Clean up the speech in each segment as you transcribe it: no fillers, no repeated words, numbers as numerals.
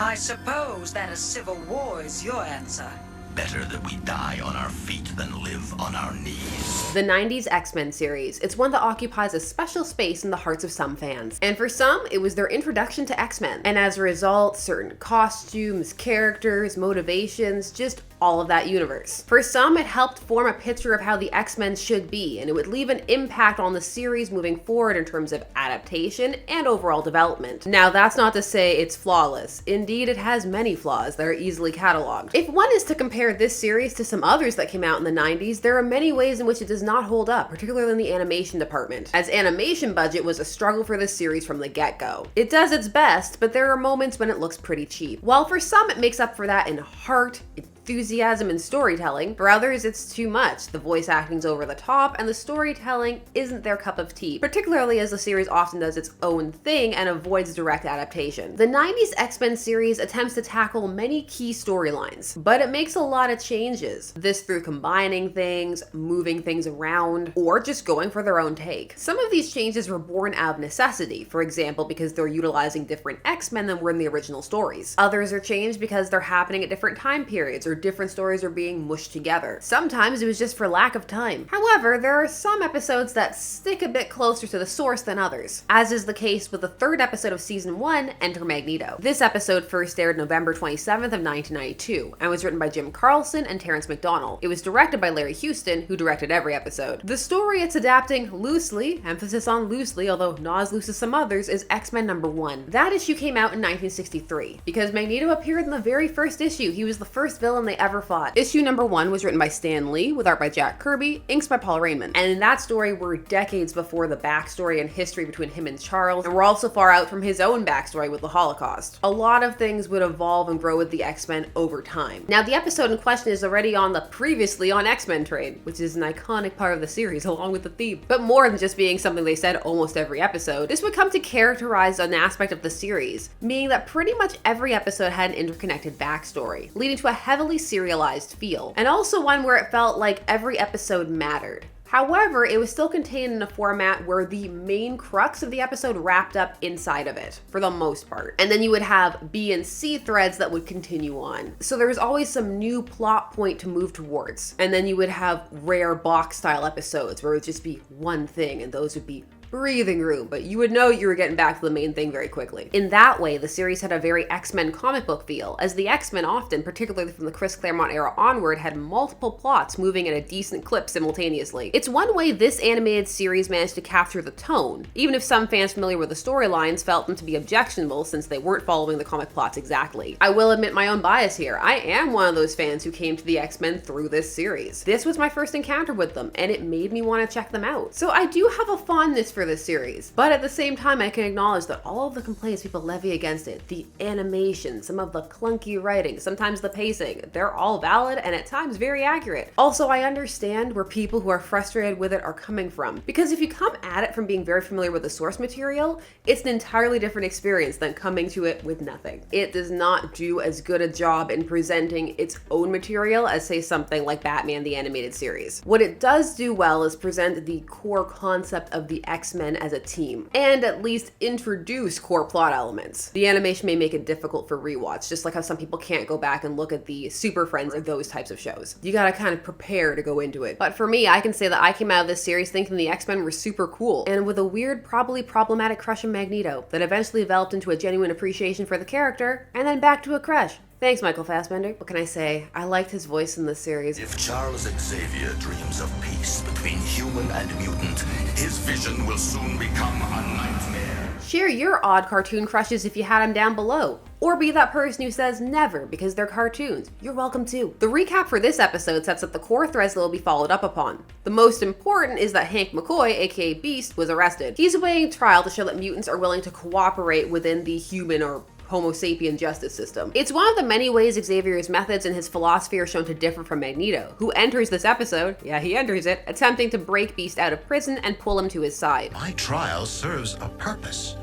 I suppose that a civil war is your answer. Better that we die on our feet than live on our knees. The 90s X-Men series. It's one that occupies a special space in the hearts of some fans. And for some, it was their introduction to X-Men. And as a result, certain costumes, characters, motivations, just all of that universe. For some, it helped form a picture of how the X-Men should be, and it would leave an impact on the series moving forward in terms of adaptation and overall development. Now, that's not to say it's flawless. Indeed, it has many flaws that are easily cataloged. If one is to compare this series to some others that came out in the 90s, there are many ways in which it does not hold up, particularly in the animation department, as animation budget was a struggle for this series from the get-go. It does its best, but there are moments when it looks pretty cheap. While for some it makes up for that in heart, enthusiasm, and storytelling, for others it's too much. The voice acting's over the top, and the storytelling isn't their cup of tea, particularly as the series often does its own thing and avoids direct adaptation. The 90s X-Men series attempts to tackle many key storylines, but it makes a lot of changes. This through combining things, moving things around, or just going for their own take. Some of these changes were born out of necessity, for example because they're utilizing different X-Men than were in the original stories. Others are changed because they're happening at different time periods, or different stories are being mushed together. Sometimes it was just for lack of time. However, there are some episodes that stick a bit closer to the source than others, as is the case with the third episode of season 1, Enter Magneto. This episode first aired November 27th of 1992 and was written by Jim Carlson and Terrence McDonald. It was directed by Larry Houston, who directed every episode. The story it's adapting loosely, emphasis on loosely, although not as loose as some others, is X-Men #1. That issue came out in 1963. Because Magneto appeared in the very first issue, he was the first villain they ever fought. Issue #1 was written by Stan Lee, with art by Jack Kirby, inks by Paul Raymond. And in that story, we're decades before the backstory and history between him and Charles, and we're also far out from his own backstory with the Holocaust. A lot of things would evolve and grow with the X-Men over time. Now, the episode in question is already on the previously on X-Men train, which is an iconic part of the series along with the theme. But more than just being something they said almost every episode, this would come to characterize an aspect of the series, meaning that pretty much every episode had an interconnected backstory, leading to a heavily serialized feel, and also one where it felt like every episode mattered. However, it was still contained in a format where the main crux of the episode wrapped up inside of it, for the most part. And then you would have B and C threads that would continue on. So there was always some new plot point to move towards. And then you would have rare box style episodes where it would just be one thing, and those would be breathing room, but you would know you were getting back to the main thing very quickly. In that way, the series had a very X-Men comic book feel, as the X-Men often, particularly from the Chris Claremont era onward, had multiple plots moving at a decent clip simultaneously. It's one way this animated series managed to capture the tone, even if some fans familiar with the storylines felt them to be objectionable since they weren't following the comic plots exactly. I will admit my own bias here. I am one of those fans who came to the X-Men through this series. This was my first encounter with them, and it made me want to check them out. So I do have a fondness for this series, but at the same time I can acknowledge that all of the complaints people levy against it, the animation, some of the clunky writing, sometimes the pacing, they're all valid and at times very accurate. Also, I understand where people who are frustrated with it are coming from, because if you come at it from being very familiar with the source material, it's an entirely different experience than coming to it with nothing. It does not do as good a job in presenting its own material as, say, something like Batman the Animated Series. What it does do well is present the core concept of the X-Men as a team, and at least introduce core plot elements. The animation may make it difficult for rewatch, just like how some people can't go back and look at the Super Friends or those types of shows. You gotta kind of prepare to go into it. But for me, I can say that I came out of this series thinking the X-Men were super cool, and with a weird, probably problematic crush on Magneto that eventually developed into a genuine appreciation for the character, and then back to a crush. Thanks, Michael Fassbender. What can I say? I liked his voice in this series. If Charles Xavier dreams of peace between human and mutant, his vision will soon become a nightmare. Share your odd cartoon crushes if you had them down below. Or be that person who says never because they're cartoons. You're welcome too. The recap for this episode sets up the core threads that will be followed up upon. The most important is that Hank McCoy, aka Beast, was arrested. He's awaiting trial to show that mutants are willing to cooperate within the human or Homo sapien justice system. It's one of the many ways Xavier's methods and his philosophy are shown to differ from Magneto, who enters this episode, yeah, he enters it, attempting to break Beast out of prison and pull him to his side. My trial serves a purpose.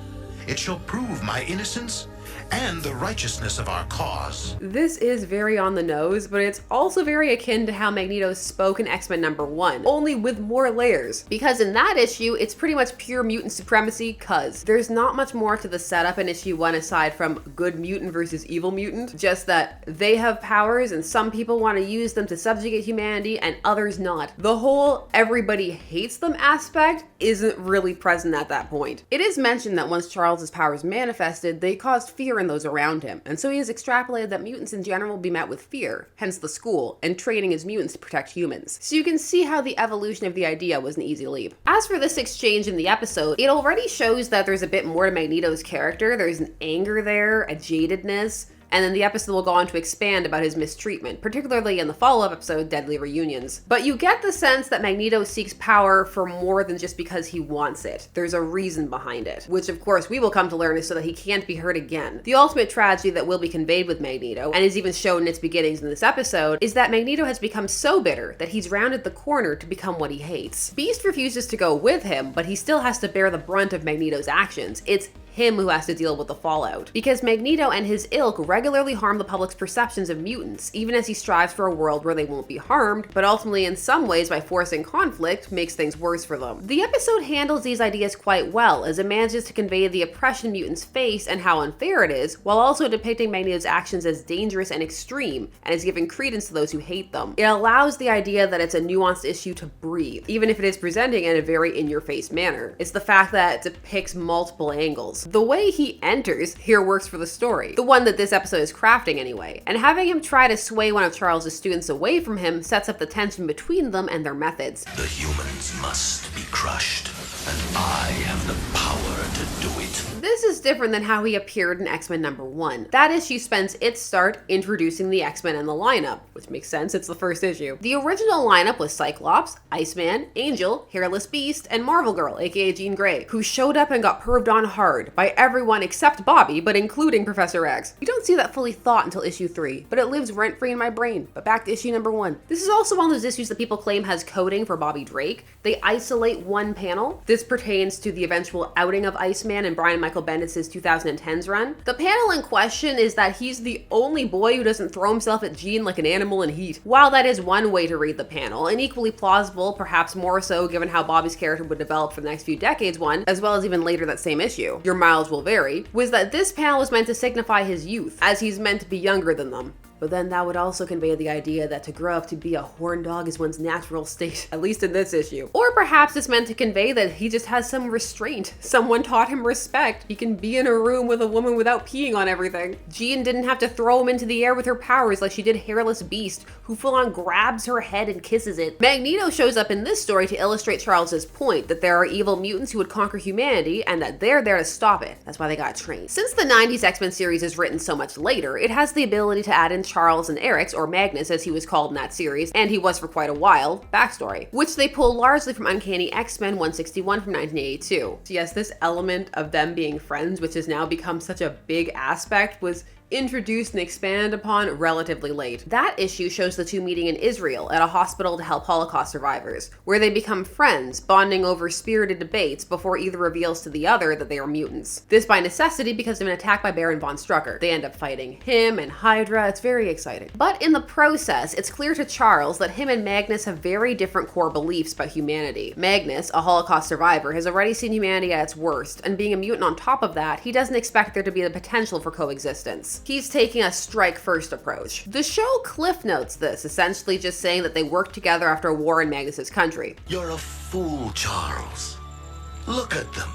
It shall prove my innocence and the righteousness of our cause. This is very on the nose, but it's also very akin to how Magneto spoke in X-Men #1, only with more layers. Because in that issue, it's pretty much pure mutant supremacy, cuz there's not much more to the setup in issue 1 aside from good mutant versus evil mutant, just that they have powers and some people want to use them to subjugate humanity and others not. The whole everybody hates them aspect isn't really present at that point. It is mentioned that once Charles's powers manifested, they caused fear in those around him, and so he has extrapolated that mutants in general will be met with fear, hence the school, and training as mutants to protect humans. So you can see how the evolution of the idea was an easy leap. As for this exchange in the episode, it already shows that there's a bit more to Magneto's character. There's an anger there, a jadedness, and then the episode will go on to expand about his mistreatment, particularly in the follow-up episode, Deadly Reunions. But you get the sense that Magneto seeks power for more than just because he wants it. There's a reason behind it, which of course we will come to learn is so that he can't be hurt again. The ultimate tragedy that will be conveyed with Magneto, and is even shown in its beginnings in this episode, is that Magneto has become so bitter that he's rounded the corner to become what he hates. Beast refuses to go with him, but he still has to bear the brunt of Magneto's actions. It's him who has to deal with the fallout. Because Magneto and his ilk regularly harm the public's perceptions of mutants, even as he strives for a world where they won't be harmed, but ultimately in some ways by forcing conflict, makes things worse for them. The episode handles these ideas quite well, as it manages to convey the oppression mutants face and how unfair it is, while also depicting Magneto's actions as dangerous and extreme, and is giving credence to those who hate them. It allows the idea that it's a nuanced issue to breathe, even if it is presenting in a very in-your-face manner. It's the fact that it depicts multiple angles. The way he enters here works for the story, the one that this episode is crafting anyway, and having him try to sway one of Charles's students away from him sets up the tension between them and their methods. The humans must be crushed, and I have the power to do it. This is different than how he appeared in X-Men #1. That issue spends its start introducing the X-Men and the lineup, which makes sense, it's the first issue. The original lineup was Cyclops, Iceman, Angel, Hairless Beast, and Marvel Girl, aka Jean Grey, who showed up and got perved on hard by everyone except Bobby, but including Professor X. You don't see that fully thought until issue 3, but it lives rent-free in my brain. But back to issue #1. This is also one of those issues that people claim has coding for Bobby Drake. They isolate one panel. This pertains to the eventual outing of Iceman and Brian Michael Bendis' 2010s run. The panel in question is that he's the only boy who doesn't throw himself at Jean like an animal in heat. While that is one way to read the panel, and equally plausible, perhaps more so given how Bobby's character would develop for the next few decades one, as well as even later that same issue, your miles will vary, was that this panel was meant to signify his youth, as he's meant to be younger than them. But then that would also convey the idea that to grow up to be a horn dog is one's natural state, at least in this issue. Or perhaps it's meant to convey that he just has some restraint. Someone taught him respect. He can be in a room with a woman without peeing on everything. Jean didn't have to throw him into the air with her powers like she did Hairless Beast, who full on grabs her head and kisses it. Magneto shows up in this story to illustrate Charles's point that there are evil mutants who would conquer humanity and that they're there to stop it. That's why they got trained. Since the 90s X-Men series is written so much later, it has the ability to add in Charles and Eric's, or Magnus as he was called in that series, and he was for quite a while, backstory, which they pull largely from Uncanny X-Men 161 from 1982. So yes, this element of them being friends, which has now become such a big aspect, was introduced and expanded upon relatively late. That issue shows the two meeting in Israel at a hospital to help Holocaust survivors, where they become friends, bonding over spirited debates before either reveals to the other that they are mutants. This by necessity because of an attack by Baron von Strucker. They end up fighting him and Hydra. It's very exciting. But in the process, it's clear to Charles that him and Magnus have very different core beliefs about humanity. Magnus, a Holocaust survivor, has already seen humanity at its worst, and being a mutant on top of that, he doesn't expect there to be the potential for coexistence. He's taking a strike-first approach. The show cliff notes this, essentially just saying that they worked together after a war in Magnus's country. You're a fool, Charles. Look at them.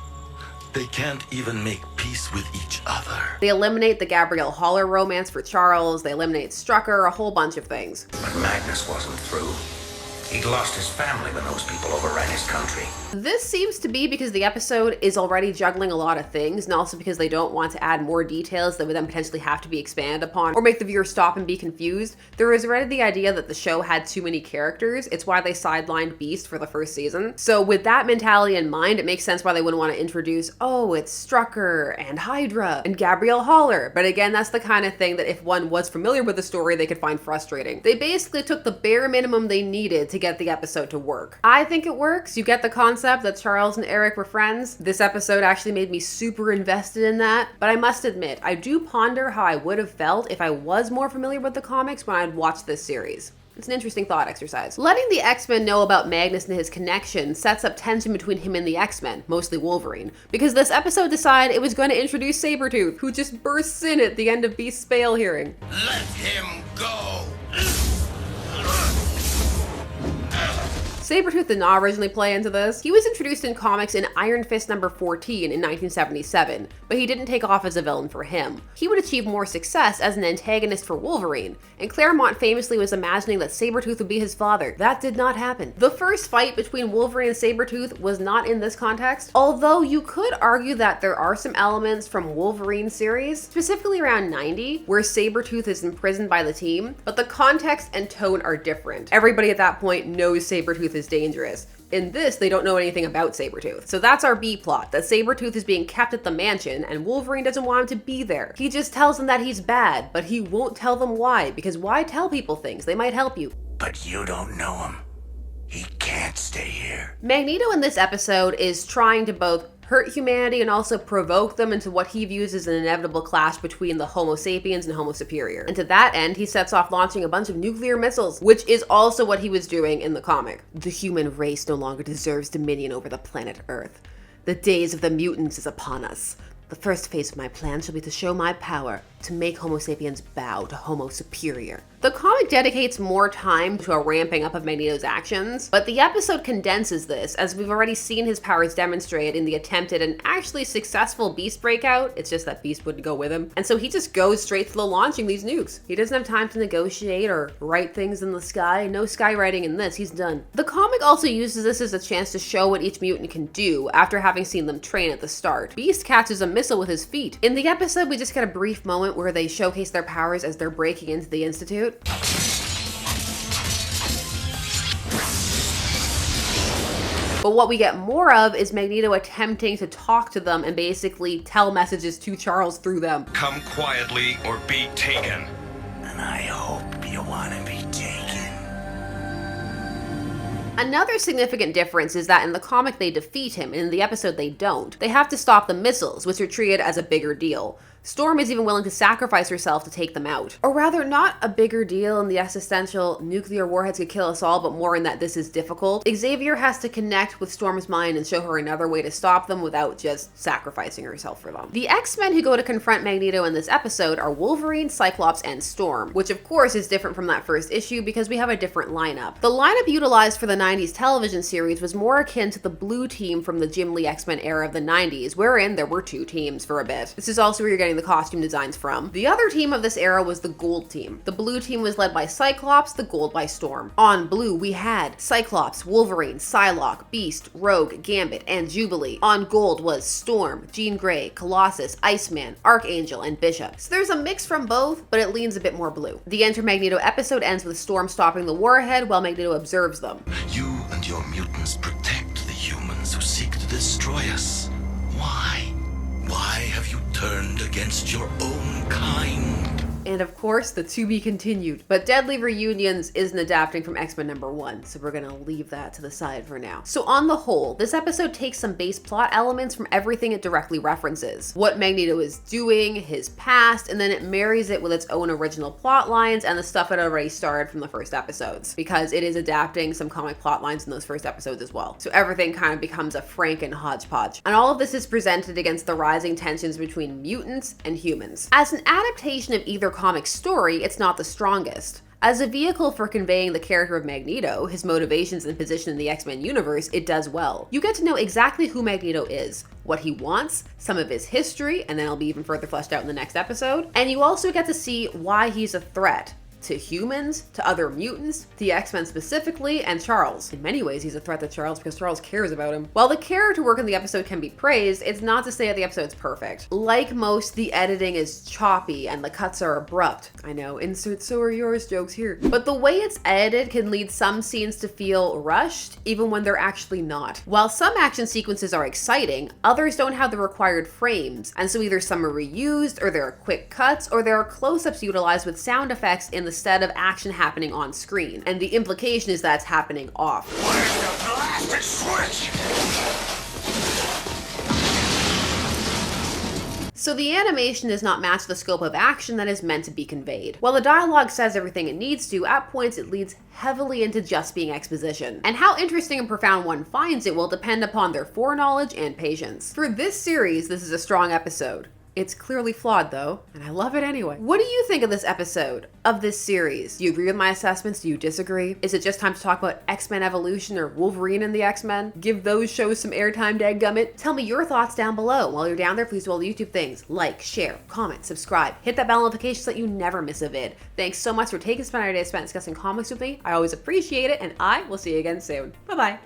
They can't even make peace with each other. They eliminate the Gabrielle Haller romance for Charles, they eliminate Strucker, a whole bunch of things. But Magnus wasn't through. He'd lost his family when those people overran his country. This seems to be because the episode is already juggling a lot of things, and also because they don't want to add more details that would then potentially have to be expanded upon, or make the viewer stop and be confused. There is already the idea that the show had too many characters. It's why they sidelined Beast for the first season. So with that mentality in mind, it makes sense why they wouldn't want to introduce, oh, it's Strucker and Hydra and Gabrielle Haller. But again, that's the kind of thing that if one was familiar with the story, they could find frustrating. They basically took the bare minimum they needed to get the episode to work. I think it works. You get the concept that Charles and Eric were friends. This episode actually made me super invested in that, but I must admit, I do ponder how I would have felt if I was more familiar with the comics when I'd watched this series. It's an interesting thought exercise. Letting the X-Men know about Magnus and his connection sets up tension between him and the X-Men, mostly Wolverine, because this episode decided it was going to introduce Sabertooth, who just bursts in at the end of Beast's bail hearing. Let him go! Sabertooth did not originally play into this. He was introduced in comics in Iron Fist number 14 in 1977, but he didn't take off as a villain for him. He would achieve more success as an antagonist for Wolverine, and Claremont famously was imagining that Sabertooth would be his father. That did not happen. The first fight between Wolverine and Sabertooth was not in this context, although you could argue that there are some elements from Wolverine series, specifically around 90, where Sabertooth is imprisoned by the team, but the context and tone are different. Everybody at that point knows Sabertooth is dangerous. In this, they don't know anything about Sabertooth. So that's our B plot, that Sabertooth is being kept at the mansion and Wolverine doesn't want him to be there. He just tells them that he's bad, but he won't tell them why, because why tell people things? They might help you. But you don't know him. He can't stay here. Magneto in this episode is trying to both hurt humanity and also provoke them into what he views as an inevitable clash between the Homo sapiens and Homo superior. And to that end, he sets off launching a bunch of nuclear missiles, which is also what he was doing in the comic. The human race no longer deserves dominion over the planet Earth. The days of the mutants is upon us. The first phase of my plan shall be to show my power, to make Homo sapiens bow to Homo superior. The comic dedicates more time to a ramping up of Magneto's actions, but the episode condenses this, as we've already seen his powers demonstrated in the attempted and actually successful Beast breakout. It's just that Beast wouldn't go with him. And so he just goes straight to the launching these nukes. He doesn't have time to negotiate or write things in the sky. No skywriting in this, he's done. The comic also uses this as a chance to show what each mutant can do after having seen them train at the start. Beast catches a missile with his feet. In the episode, we just get a brief moment where they showcase their powers as they're breaking into the Institute. But what we get more of is Magneto attempting to talk to them and basically tell messages to Charles through them. Come quietly or be taken. And I hope you want to be taken. Another significant difference is that in the comic they defeat him, and in the episode they don't. They have to stop the missiles, which are treated as a bigger deal. Storm is even willing to sacrifice herself to take them out. Or rather, not a bigger deal in the existential nuclear warheads could kill us all, but more in that this is difficult. Xavier has to connect with Storm's mind and show her another way to stop them without just sacrificing herself for them. The X-Men who go to confront Magneto in this episode are Wolverine, Cyclops, and Storm, which of course is different from that first issue because we have a different lineup. The lineup utilized for the 90s television series was more akin to the blue team from the Jim Lee X-Men era of the 90s, wherein there were two teams for a bit. This is also where you're getting the costume designs from. The other team of this era was the gold team. The blue team was led by Cyclops, the gold by Storm. On blue, we had Cyclops, Wolverine, Psylocke, Beast, Rogue, Gambit, and Jubilee. On gold was Storm, Jean Grey, Colossus, Iceman, Archangel, and Bishop. So there's a mix from both, but it leans a bit more blue. The Enter Magneto episode ends with Storm stopping the warhead while Magneto observes them. You and your mutants protect the humans who seek to destroy us. Why? Why have you turned against your own kind? And of course, the to be continued. But Deadly Reunions isn't adapting from X-Men #1, so we're gonna leave that to the side for now. So on the whole, this episode takes some base plot elements from everything it directly references. What Magneto is doing, his past, and then it marries it with its own original plot lines and the stuff it already started from the first episodes, because it is adapting some comic plot lines in those first episodes as well. So everything kind of becomes a Franken hodgepodge. And all of this is presented against the rising tensions between mutants and humans. As an adaptation of either comic story, it's not the strongest. As a vehicle for conveying the character of Magneto, his motivations and position in the X-Men universe, it does well. You get to know exactly who Magneto is, what he wants, some of his history, and then it'll be even further fleshed out in the next episode. And you also get to see why he's a threat to humans, to other mutants, the X-Men specifically, and Charles. In many ways, he's a threat to Charles because Charles cares about him. While the character work in the episode can be praised, it's not to say that the episode's perfect. Like most, the editing is choppy and the cuts are abrupt. I know, insert "so are yours" jokes here. But the way it's edited can lead some scenes to feel rushed, even when they're actually not. While some action sequences are exciting, others don't have the required frames, and so either some are reused, or there are quick cuts, or there are close-ups utilized with sound effects in the instead of action happening on screen. And the implication is that it's happening off. Where's the blasted switch? So the animation does not match the scope of action that is meant to be conveyed. While the dialogue says everything it needs to, at points it leads heavily into just being exposition. And how interesting and profound one finds it will depend upon their foreknowledge and patience. For this series, this is a strong episode. It's clearly flawed though, and I love it anyway. What do you think of this episode, of this series? Do you agree with my assessments? Do you disagree? Is it just time to talk about X-Men Evolution or Wolverine and the X-Men? Give those shows some airtime, dadgummit. Tell me your thoughts down below. While you're down there, please do all the YouTube things. Like, share, comment, subscribe. Hit that bell notification so that you never miss a vid. Thanks so much for taking spend our day spent discussing comics with me. I always appreciate it, and I will see you again soon. Bye-bye.